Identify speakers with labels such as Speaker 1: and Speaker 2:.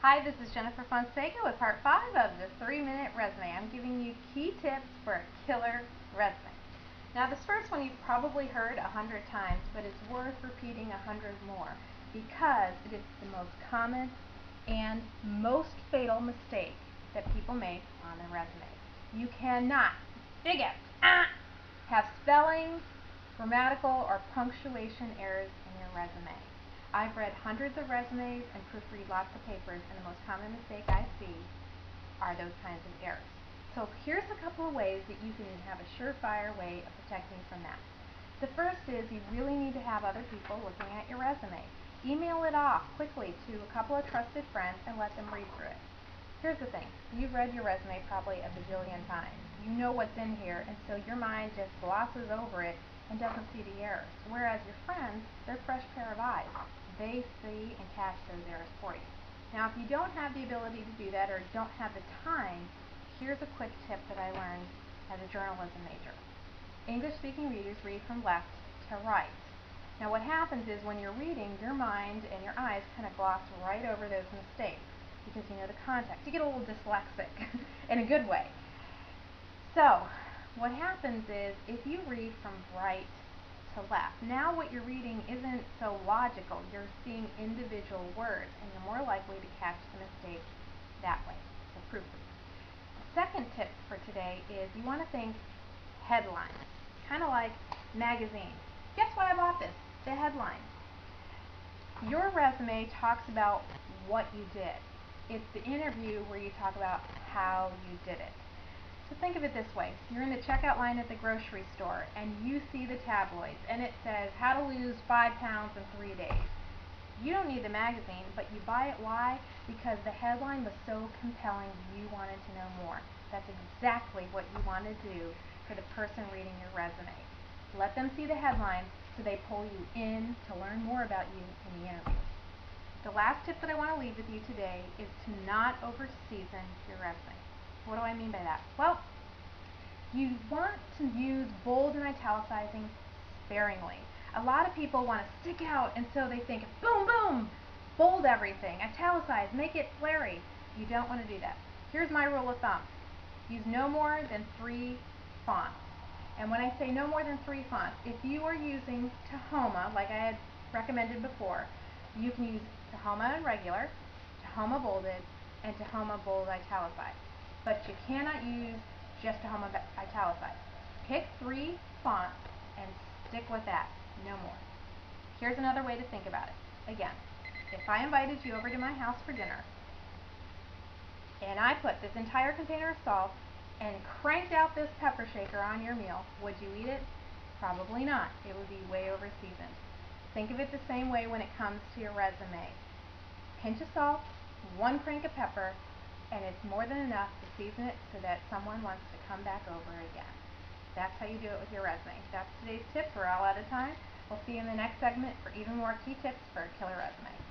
Speaker 1: Hi, this is Jennifer Fonseca with part 5 of the 3-Minute Resume. I'm giving you key tips for a killer resume. Now this first one you've probably heard 100 times, but it's worth repeating 100 more because it is the most common and most fatal mistake that people make on their resume. You cannot, big F, have spelling, grammatical, or punctuation errors in your resume. I've read hundreds of resumes and proofread lots of papers, and the most common mistake I see are those kinds of errors. So here's a couple of ways that you can have a surefire way of protecting from that. The first is you really need to have other people looking at your resume. Email it off quickly to a couple of trusted friends and let them read through it. Here's the thing, you've read your resume probably a bajillion times. You know what's in here, and so your mind just glosses over it and doesn't see the errors. Whereas your friends, they're a fresh pair of eyes. They see and catch those errors for you. Now, if you don't have the ability to do that or don't have the time, here's a quick tip that I learned as a journalism major. English-speaking readers read from left to right. Now, what happens is when you're reading, your mind and your eyes kind of gloss right over those mistakes because you know the context. You get a little dyslexic in a good way. So, what happens is if you read from right to left, now what you're reading isn't so logical. You're seeing individual words, and you're more likely to catch the mistake that way. So proofread. The second tip for today is you want to think headlines, kind of like magazines. Guess why I bought this? The headline. Your resume talks about what you did. It's the interview where you talk about how you did it. So think of it this way. You're in the checkout line at the grocery store and you see the tabloids and it says how to lose 5 pounds in 3 days. You don't need the magazine, but you buy it. Why? Because the headline was so compelling you wanted to know more. That's exactly what you want to do for the person reading your resume. Let them see the headlines so they pull you in to learn more about you in the interview. The last tip that I want to leave with you today is to not overseason your resume. What do I mean by that? Well, you want to use bold and italicizing sparingly. A lot of people want to stick out, and so they think, boom, boom, bold everything, italicize, make it flary. You don't want to do that. Here's my rule of thumb. Use no more than 3 fonts. And when I say no more than 3 fonts, if you are using Tahoma, like I had recommended before, you can use Tahoma regular, Tahoma bolded, and Tahoma bold italicized. But you cannot use just Tahoma italicized. Pick 3 fonts and stick with that, no more. Here's another way to think about it. Again, if I invited you over to my house for dinner, and I put this entire container of salt and cranked out this pepper shaker on your meal, would you eat it? Probably not. It would be way over seasoned. Think of it the same way when it comes to your resume. Pinch of salt, 1 crank of pepper, and it's more than enough to season it so that someone wants to come back over again. That's how you do it with your resume. That's today's tips. We're all out of time. We'll see you in the next segment for even more key tips for a killer resume.